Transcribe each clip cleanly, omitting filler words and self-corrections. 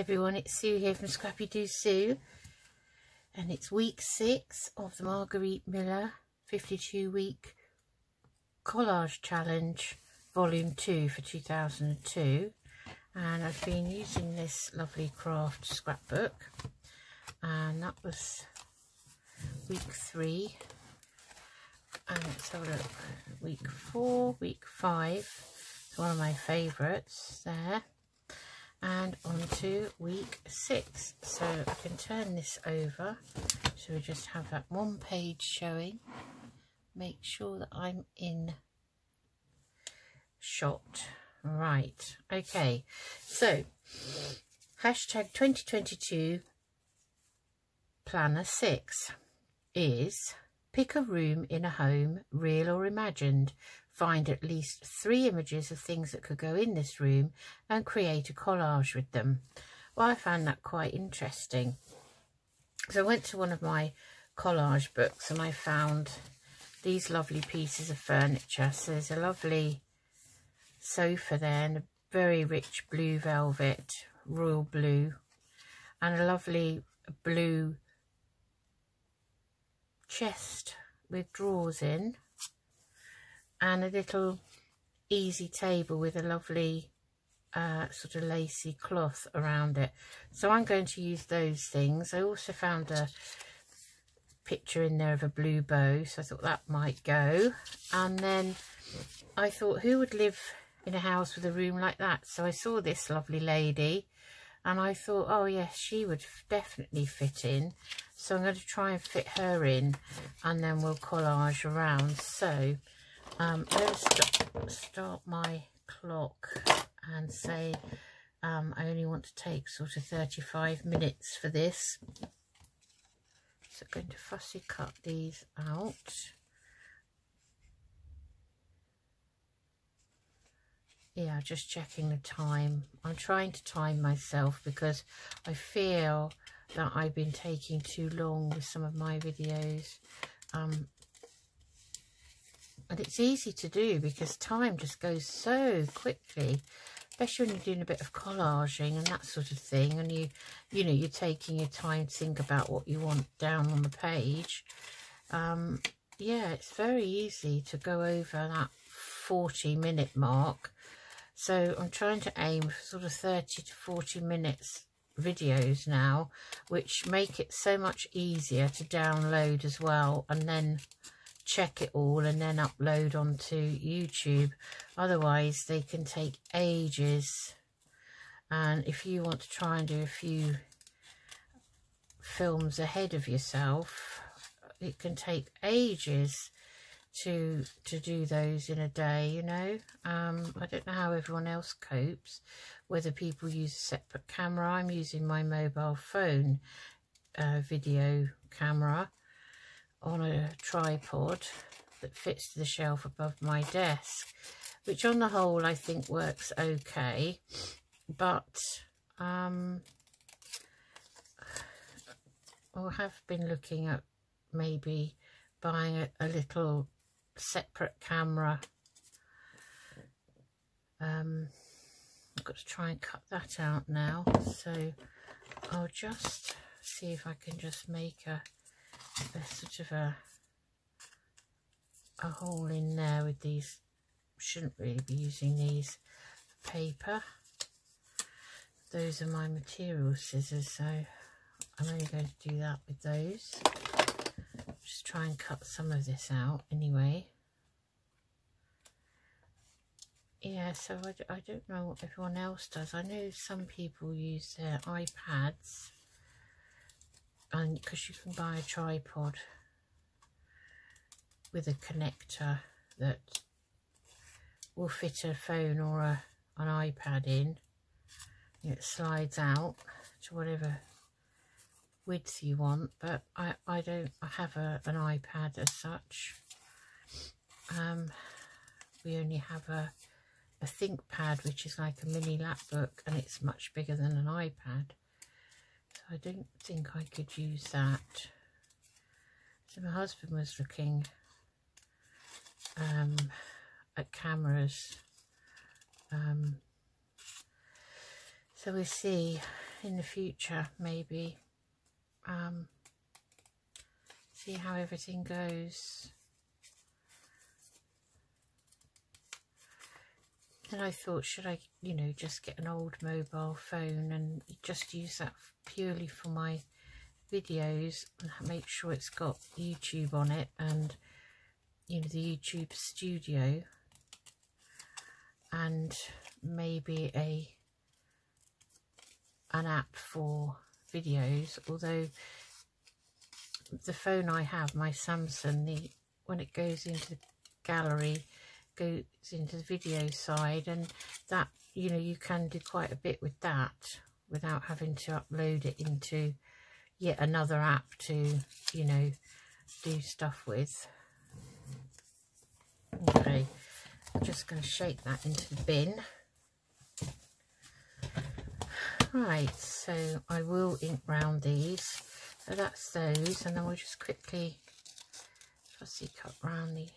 everyone, it's Sue here from Scrappy Doo Sue, and it's week 6 of the Margarete Miller 52-week collage challenge volume 2 for 2002. And I've been using this lovely craft scrapbook, and that was week 3, and let's have a look. Week 4, week 5, it's one of my favourites there. And on to week 6. So I can turn this over, so we just have that one page showing. Make sure that I'm in shot. Right, okay, so hashtag 2022 planner 6 is pick a room in a home, real or imagined. Find at least 3 images of things that could go in this room and create a collage with them. Well, I found that quite interesting. So I went to one of my collage books and I found these lovely pieces of furniture. So there's a lovely sofa there and a very rich blue velvet, royal blue, and a lovely blue chest with drawers in, and a little easy table with a lovely sort of lacy cloth around it. So I'm going to use those things. I also found a picture in there of a blue bow, so I thought that might go. And then I thought, who would live in a house with a room like that? So I saw this lovely lady and I thought, oh yes, she would definitely fit in. So I'm going to try and fit her in, and then we'll collage around. So let's start my clock and say I only want to take sort of 35 minutes for this. So I'm going to fussy cut these out. Yeah, just checking the time. I'm trying to time myself because I feel that I've been taking too long with some of my videos. And it's easy to do because time just goes so quickly, especially when you're doing a bit of collaging and that sort of thing, and you know, you're taking your time to think about what you want down on the page. Yeah, it's very easy to go over that 40-minute mark. So I'm trying to aim for sort of 30 to 40 minutes videos now, which make it so much easier to download as well, and then check it all and then upload onto YouTube. Otherwise they can take ages, and if you want to try and do a few films ahead of yourself, it can take ages to do those in a day, you know. I don't know how everyone else copes, whether people use a separate camera. I'm using my mobile phone video camera on a tripod that fits to the shelf above my desk, which on the whole I think works okay, but I have been looking at maybe buying a little separate camera. I've got to try and cut that out now, so I'll just see if I can just make a sort of a hole in there with these. Shouldn't really be using these paper. Those are my material scissors, so I'm only going to do that with those. Just try and cut some of this out anyway. Yeah, so I don't know what everyone else does. I know some people use their iPads, and because you can buy a tripod with a connector that will fit a phone or an iPad in. It slides out to whatever width you want, but I have an iPad as such. We only have a ThinkPad, which is like a mini lapbook, and it's much bigger than an iPad, so I don't think I could use that. So my husband was looking at cameras, so we'll see in the future, maybe. See how everything goes. And I thought, should I, you know, just get an old mobile phone and just use that purely for my videos and make sure it's got YouTube on it, and, you know, the YouTube studio, and maybe an app for videos. Although the phone I have, my Samsung, when it goes into the gallery, goes into the video side, and that, you know, you can do quite a bit with that without having to upload it into yet another app to, you know, do stuff with. Okay, I'm just going to shake that into the bin. Right, so I will ink round these. So that's those, and then we'll just quickly fussy cut round the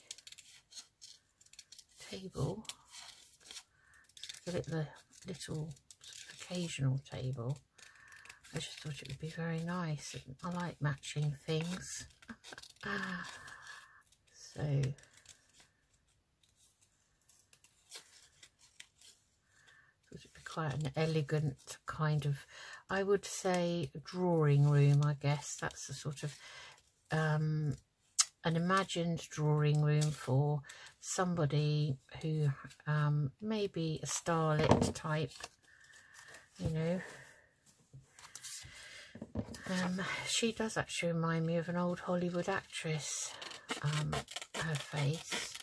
table. Give it the little sort of occasional table. I just thought it would be very nice. I like matching things. So thought it'd be quite an elegant kind of, I would say, drawing room, I guess. That's the sort of an imagined drawing room for somebody who maybe a starlet type, you know. She does actually remind me of an old Hollywood actress, her face.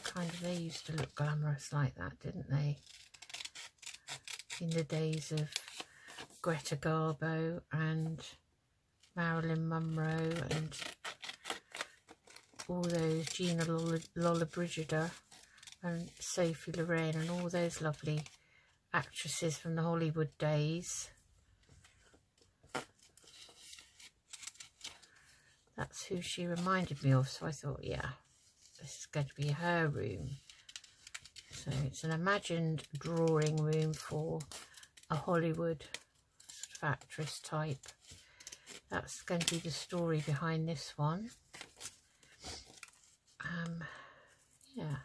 Kind of, they used to look glamorous like that, didn't they? In the days of Greta Garbo and Marilyn Monroe and all those, Gina Lollobrigida and Sophie Loren and all those lovely actresses from the Hollywood days. That's who she reminded me of, so I thought, yeah, this is going to be her room. So it's an imagined drawing room for a Hollywood sort of actress type. That's going to be the story behind this one. Yeah.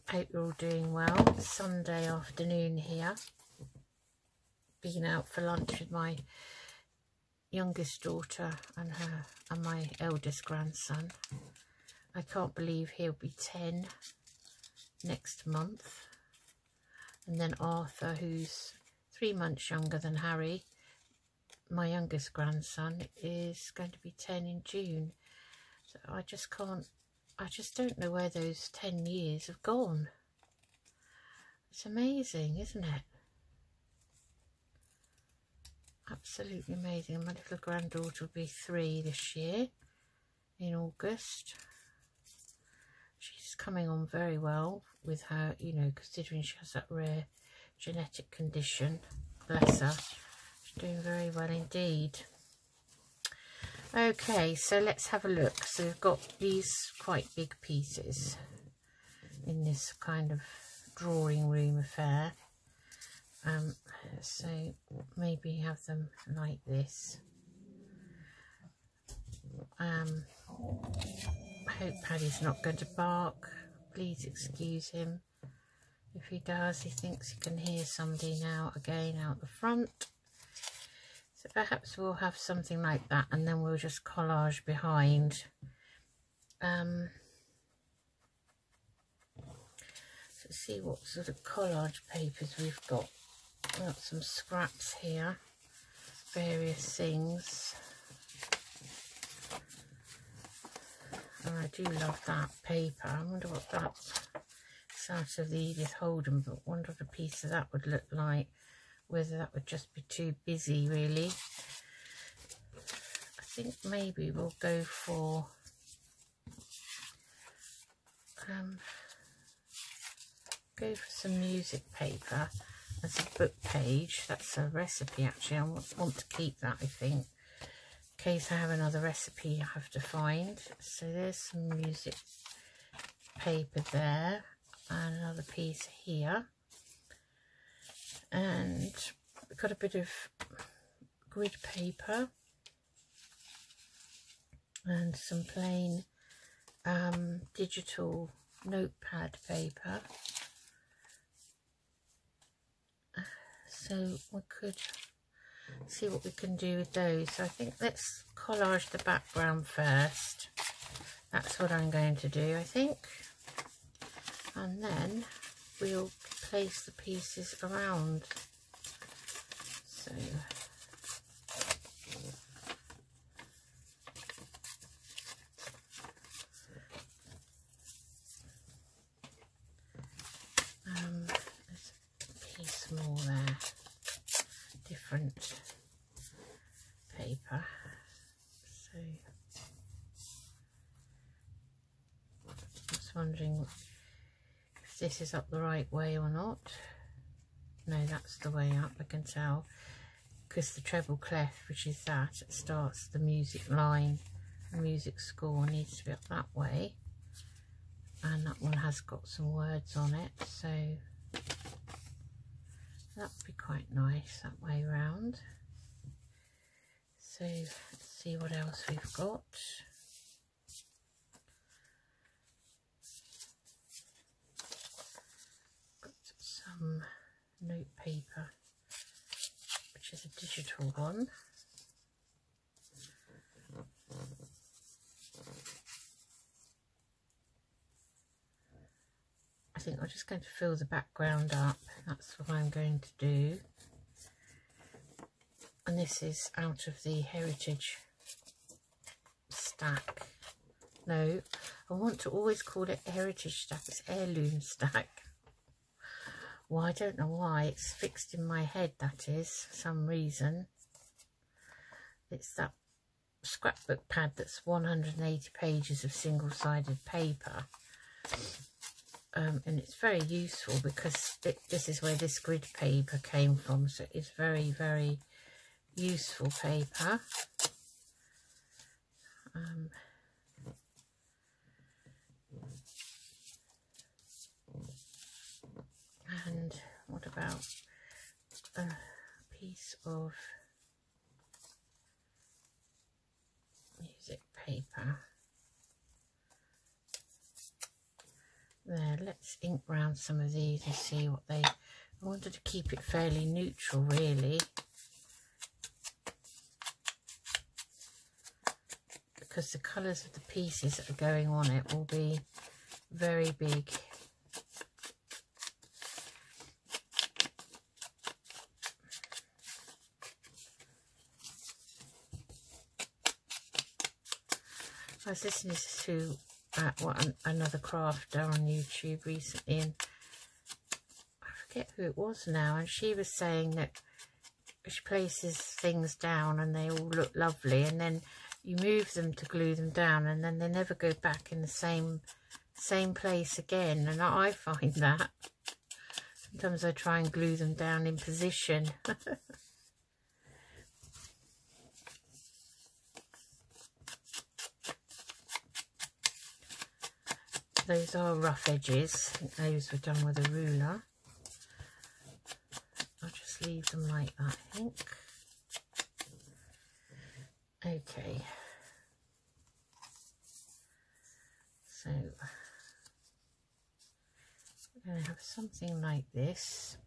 Hope you're all doing well. It's Sunday afternoon here. Been out for lunch with my youngest daughter and my eldest grandson. I can't believe he'll be 10 next month. And then Arthur, who's 3 months younger than Harry, my youngest grandson, is going to be 10 in June. So I just don't know where those 10 years have gone. It's amazing, isn't it? Absolutely amazing. My little granddaughter will be 3 this year in August. She's coming on very well with her, you know, considering she has that rare genetic condition. Bless her. She's doing very well indeed. Okay, so let's have a look. So we've got these quite big pieces in this kind of drawing room affair. So maybe have them like this. I hope Paddy's not going to bark. Please excuse him if he does. He thinks he can hear somebody now again out the front. So perhaps we'll have something like that, and then we'll just collage behind. So let's see what sort of collage papers we've got. We've got some scraps here, various things. Oh, I do love that paper. I wonder what that's out of the Edith Holden, but I wonder what a piece of that would look like. Whether that would just be too busy, really. I think maybe we'll go for some music paper as a book page. That's a recipe, actually. I want to keep that, I think, in case I have another recipe I have to find. So there's some music paper there, and another piece here. And we've got a bit of grid paper and some plain digital notepad paper. So we could see what we can do with those. So I think let's collage the background first. That's what I'm going to do, I think. And then we'll place the pieces around. So there's a piece more there, different paper. So I was wondering if this is up the right way or not. No, that's the way up, I can tell, because the treble clef, which is that, it starts the music line, the music score needs to be up that way, and that one has got some words on it, so that would be quite nice that way round. So let's see what else we've got. Got some note paper, which is a digital one. I think I'm just going to fill the background up. That's what I'm going to do. And this is out of the heritage stack. No, I want to always call it heritage stack. It's heirloom stack. Well, I don't know why. It's fixed in my head, that is, for some reason. It's that scrapbook pad that's 180 pages of single-sided paper. And it's very useful because this is where this grid paper came from. So it's very, very useful paper. And what about a piece of music paper? There, let's ink round some of these and see what they... I wanted to keep it fairly neutral, really, because the colours of the pieces that are going on it will be very big. I was listening to another crafter on YouTube recently, and I forget who it was now, and she was saying that she places things down and they all look lovely, and then you move them to glue them down, and then they never go back in the same place again. And I find that sometimes I try and glue them down in position. Those are rough edges. I think those were done with a ruler. I'll just leave them like that, I think. Okay. So we're going to have something like this.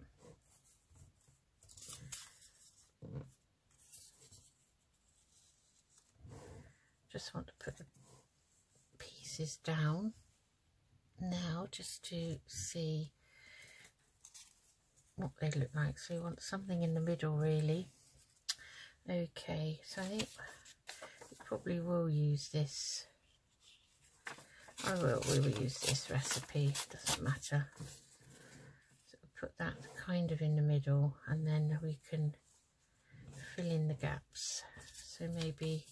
Just want to put the pieces down now just to see what they look like. So we want something in the middle, really. Okay, so I think we probably will use this. We will use this recipe, doesn't matter. So we'll put that kind of in the middle, and then we can fill in the gaps. So maybe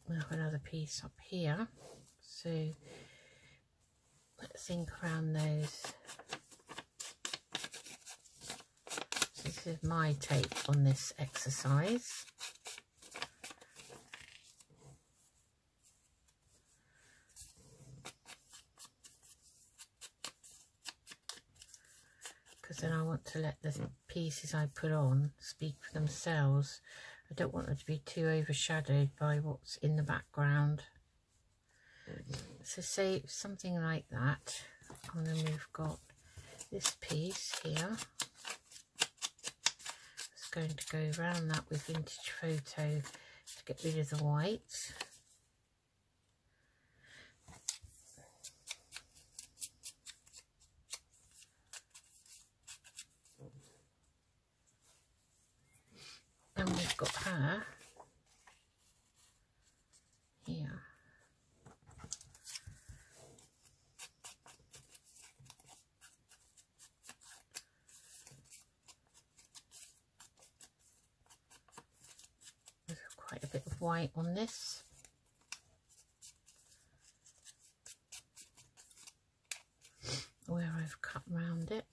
we'll have another piece up here. So let's ink around those. So this is my take on this exercise. Because then I want to let the pieces I put on speak for themselves. I don't want them to be too overshadowed by what's in the background. So say something like that, and then we've got this piece here. It's going to go around that with Vintage Photo to get rid of the white. And we've got her here. There's quite a bit of white on this. Where I've cut round it.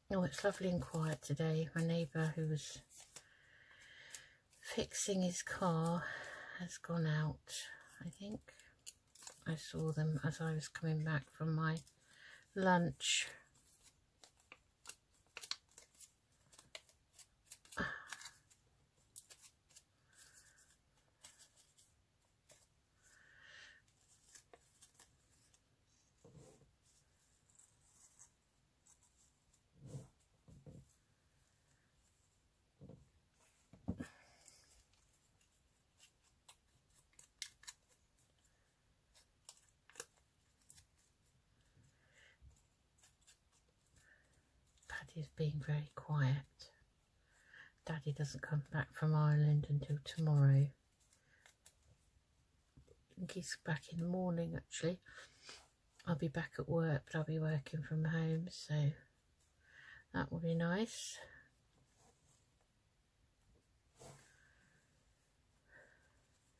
Oh, it's lovely and quiet today. My neighbour, who was fixing his car, has gone out, I think. I saw them as I was coming back from my lunch. Paddy's being very quiet. Daddy doesn't come back from Ireland until tomorrow. I think he's back in the morning actually. I'll be back at work, but I'll be working from home, so that will be nice.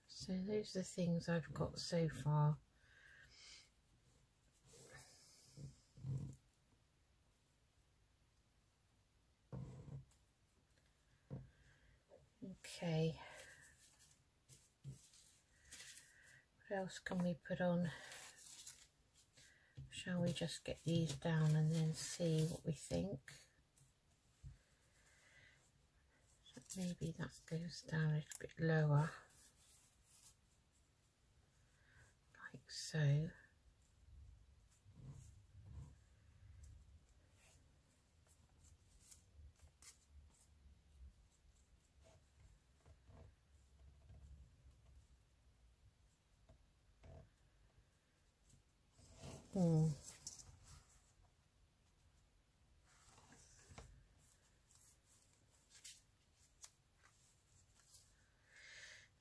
So those are the things I've got so far. Okay, what else can we put on? Shall we just get these down and then see what we think? So maybe that goes down a little bit lower, like so.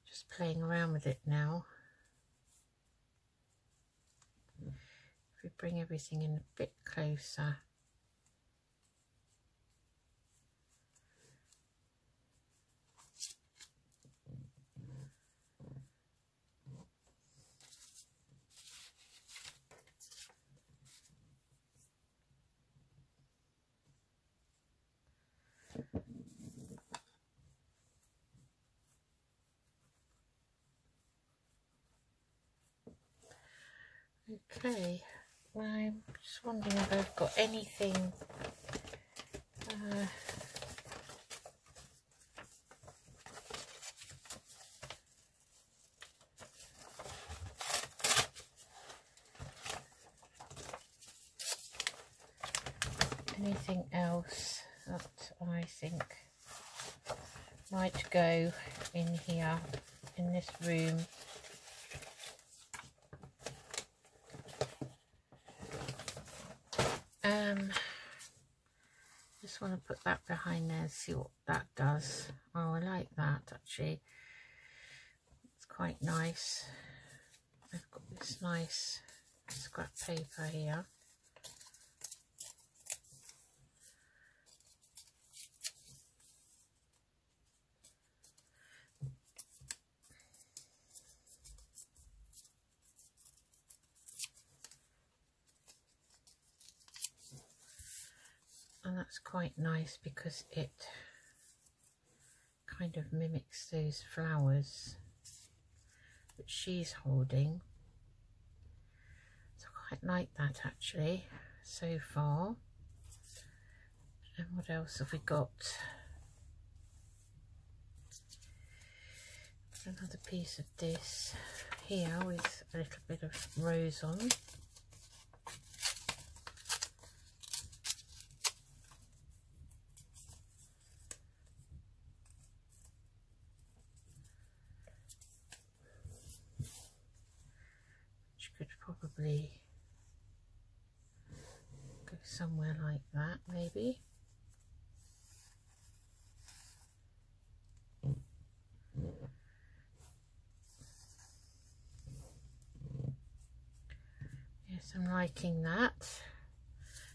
Just playing around with it now. If we bring everything in a bit closer. Okay, well, I'm just wondering if I've got anything anything else that I think might go in here, in this room. Just want to put that behind there and see what that does. Oh, I like that actually. It's quite nice. I've got this nice scrap paper here. And that's quite nice because it kind of mimics those flowers that she's holding. So I quite like that actually. so far. And what else have we got? Another piece of this here with a little bit of rose on. Which could probably go somewhere like that, maybe. Yes, I'm liking that.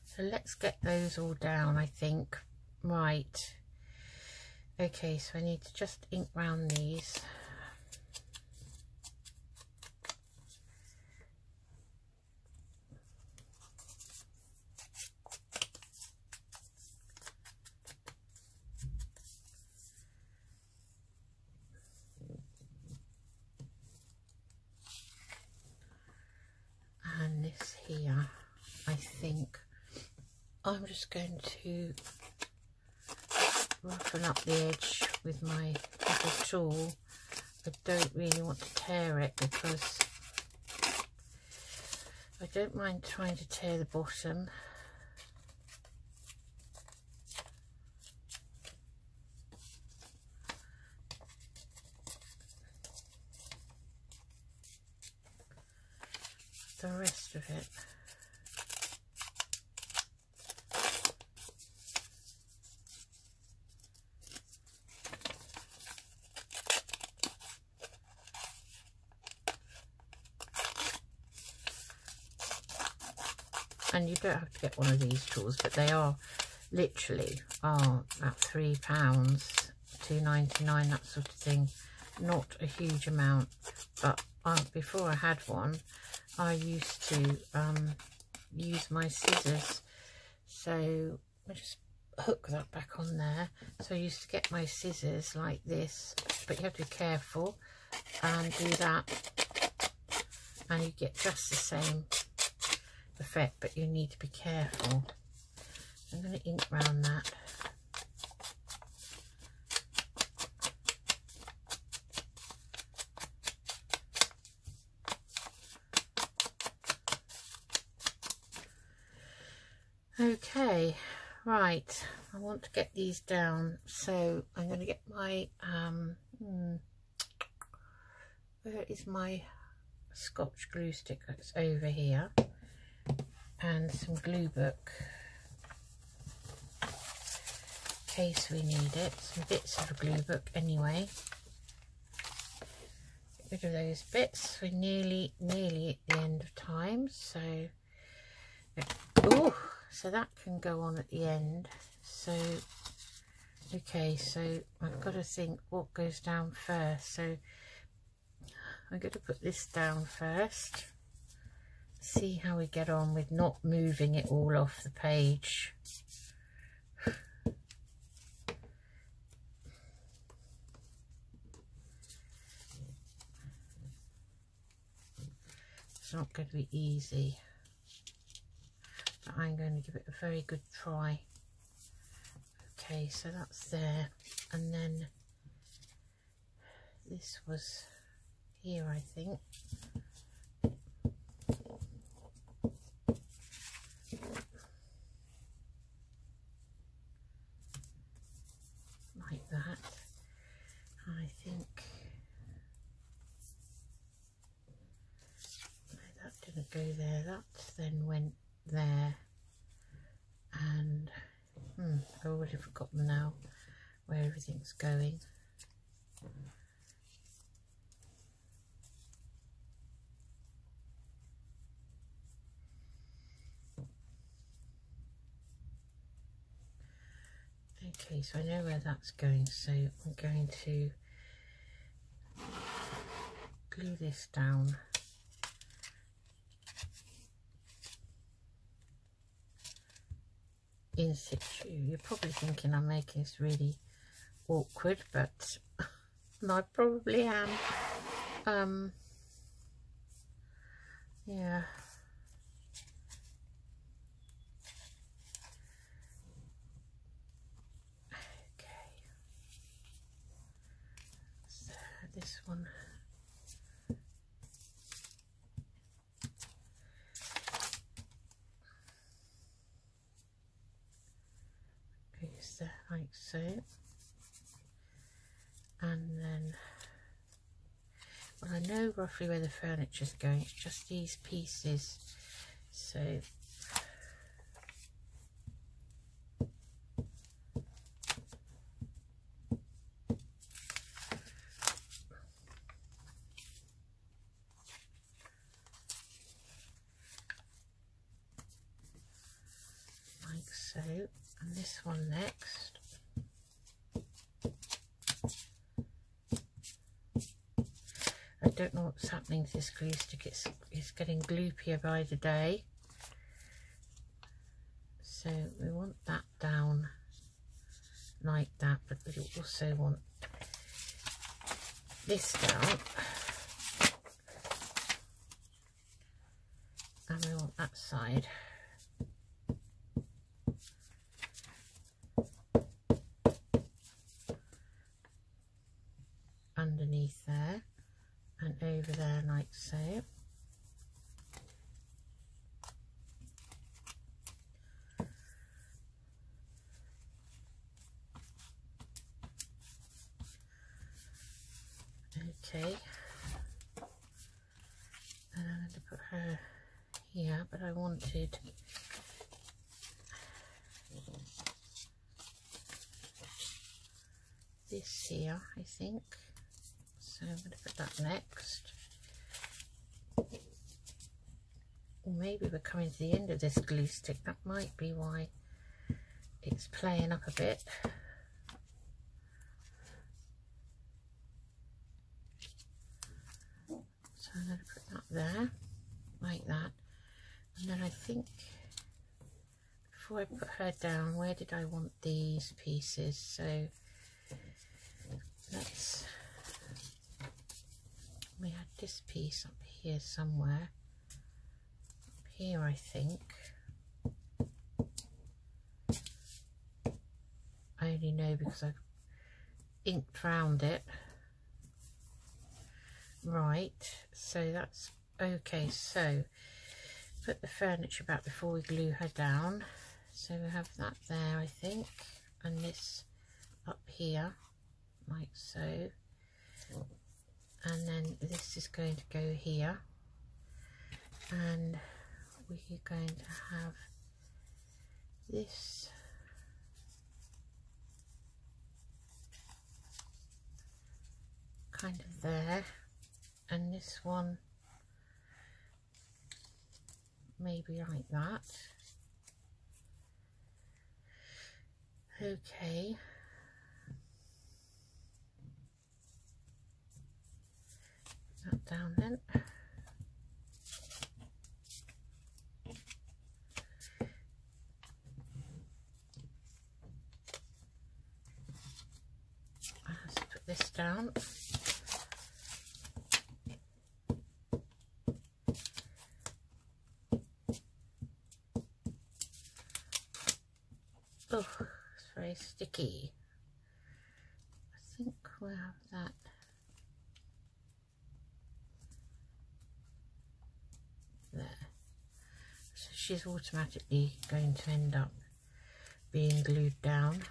So let's get those all down, I think. Right. Okay, so I need to just ink round these. And this here, I think I'm just going to roughen up the edge with my little tool. I don't really want to tear it because I don't mind trying to tear the bottom. The rest of it. And you don't have to get one of these tools, but they are literally about £3, £2.99, that sort of thing. Not a huge amount, but before I had one, I used to use my scissors. So I just hook that back on there. So I used to get my scissors like this, but you have to be careful and do that, and you get just the same effect, but you need to be careful. I'm going to ink round that. Okay, right, I want to get these down, so I'm going to get my where is my Scotch glue stick? That's over here, and some glue book in case we need it, some bits of a glue book anyway. Get rid of those bits. We're nearly at the end of time, so oh, so that can go on at the end. So okay, so I've got to think what goes down first. So I'm going to put this down first, see how we get on with not moving it all off the page. It's not going to be easy, but I'm going to give it a very good try. Okay, so that's there, and then this was here, I think. Like that. I think no, that didn't go there, that then went there, and I've already forgotten now where everything's going. Okay, so I know where that's going, so I'm going to glue this down. In situ. You're probably thinking I'm making this really awkward, but I probably am. Yeah. this one. Goes there like so, and then, well, I know roughly where the furniture's going, it's just these pieces, so like so, and this one next. I don't know what's happening to this glue stick, it's getting gloopier by the day. So we want that down like that, but we also want this down, and we want that side. Underneath there and over there like so. Okay, and I'm going to put her here, but I wanted this here, I think, so I'm going to put that next. Or maybe we're coming to the end of this glue stick, that might be why it's playing up a bit. So I'm going to put that there, like that. And then I think, before I put her down, where did I want these pieces? So let's, we had this piece up here somewhere. Up here, I think. I only know because I've inked round it. Right, so that's okay. So put the furniture back before we glue her down. So we have that there, I think, and this up here like so, and then this is going to go here, and we're going to have this kind of there, and this one maybe like that. Okay, put that down then. Let's put this down. Oh, it's very sticky. I think we'll have that there. So she's automatically going to end up being glued down.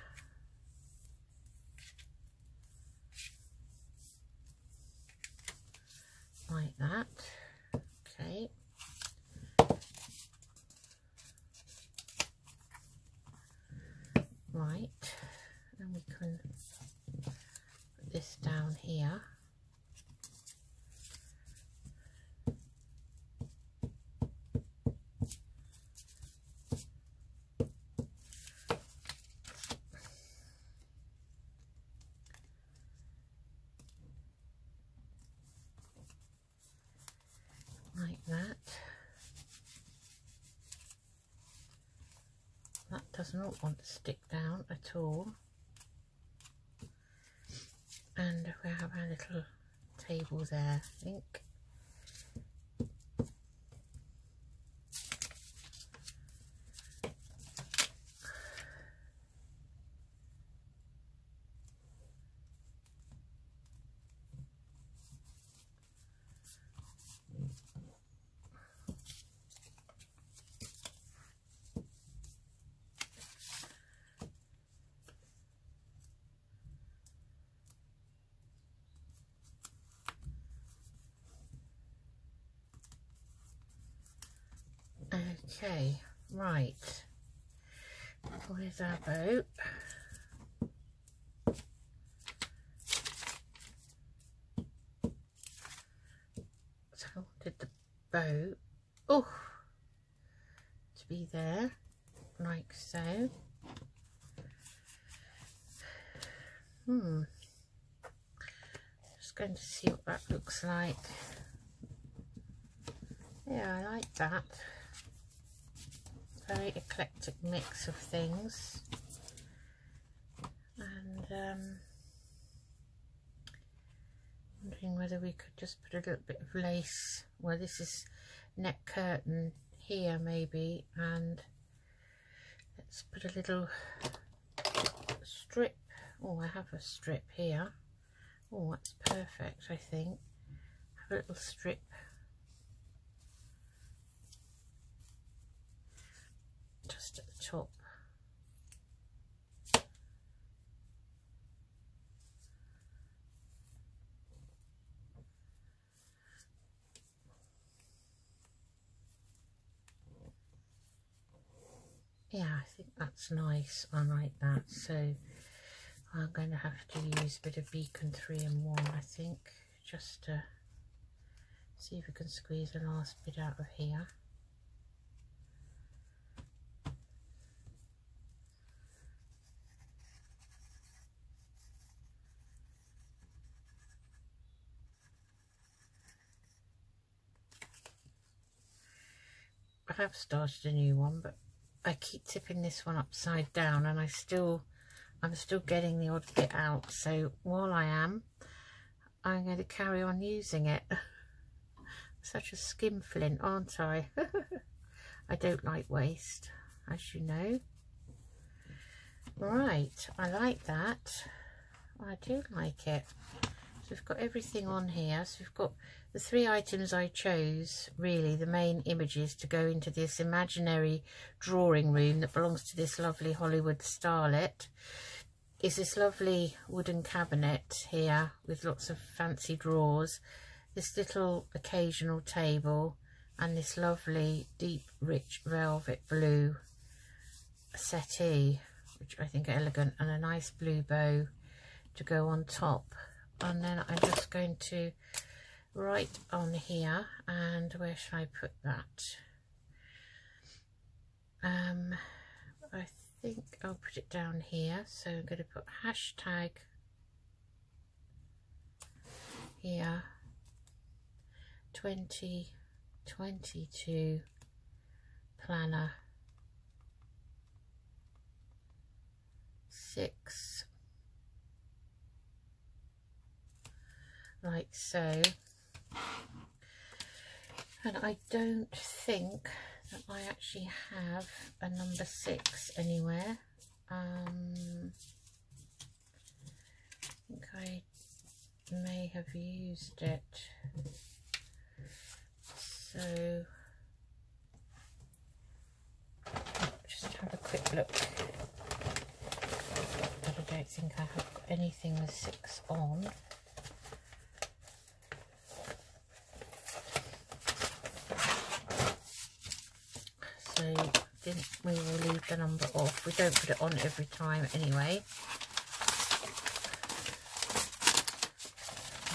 Like that. Okay. Right, and we can put this down here. Like that. That does not want to stick down at all. And we have our little table there, I think. Okay, right. Where's our boat? So I wanted the boat, oh, to be there, like so. Just going to see what that looks like. Yeah, I like that. Very eclectic mix of things. And wondering whether we could just put a little bit of lace. Well, this is net curtain here maybe, and let's put a little strip. Oh, I have a strip here. Oh, that's perfect, I think. Have a little strip just at the top. Yeah, I think that's nice. I like that. So I'm going to have to use a bit of Beacon 3-in-1, I think, just to see if we can squeeze the last bit out of here. I have started a new one, but I keep tipping this one upside down, and I'm still getting the odd bit out. So while I'm going to carry on using it. Such a skinflint, aren't I? I don't like waste, as you know. Right, I like that. I do like it. So we've got everything on here. So we've got the 3 items I chose, really, the main images to go into this imaginary drawing room that belongs to this lovely Hollywood starlet. Is this lovely wooden cabinet here with lots of fancy drawers, this little occasional table, and this lovely deep rich velvet blue settee, which I think are elegant, and a nice blue bow to go on top. And then I'm just going to write on here, and where should I put that? I think I'll put it down here. So I'm going to put hashtag here 2022 planner 6, like so. And I don't think that I actually have a number 6 anywhere. I think I may have used it. So just have a quick look. But I don't think I have got anything with 6 on. So we will leave the number off. We don't put it on every time anyway.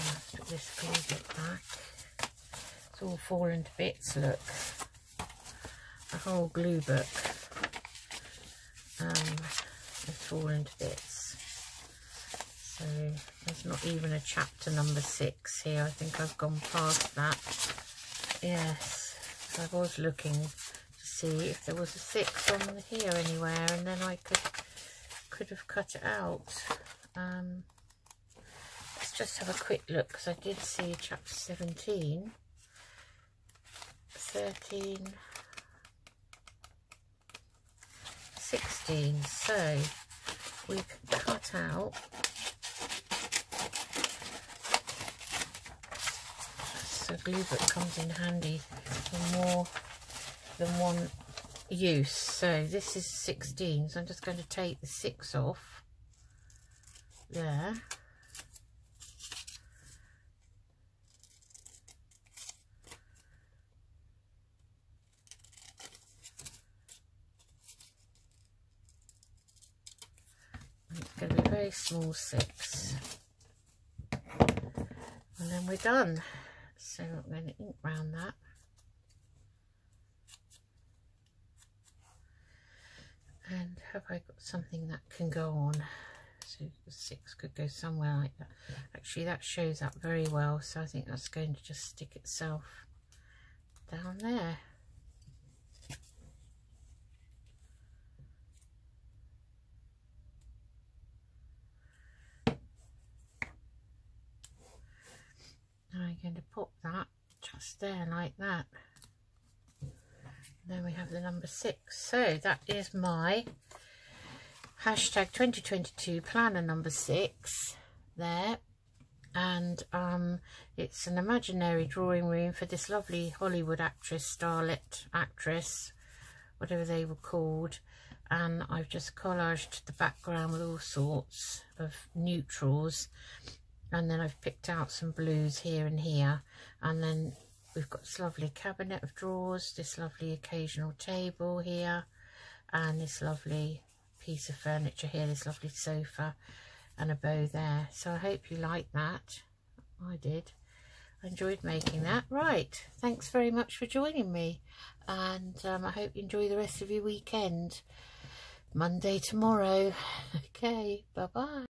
Let's put this gluebook back. It's all fallen to bits, look. The whole glue book has fallen to bits. So there's not even a chapter number 6 here. I think I've gone past that. Yes, so I was looking to see if there was a 6 on here anywhere, and then I could have cut it out. Let's just have a quick look, because I did see chapter 17, 13, 16, so we can cut out so glue book comes in handy for more than one use. So this is 16, so I'm just going to take the 6 off there. very small 6, and then we're done. So I'm going to ink round that. And have I got something that can go on? So the 6 could go somewhere like that. Actually, that shows up very well, so I think that's going to just stick itself down there. Now I'm going to pop that just there like that. Then we have the number 6. So that is my hashtag 2022 planner number 6 there. And it's an imaginary drawing room for this lovely Hollywood actress, starlet actress, whatever they were called. And I've just collaged the background with all sorts of neutrals, and then I've picked out some blues here and here, and then we've got this lovely cabinet of drawers, this lovely occasional table here, and this lovely piece of furniture here, this lovely sofa and a bow there. So I hope you like that. I did. I enjoyed making that. Right, thanks very much for joining me, and I hope you enjoy the rest of your weekend. Monday tomorrow. Okay, bye bye.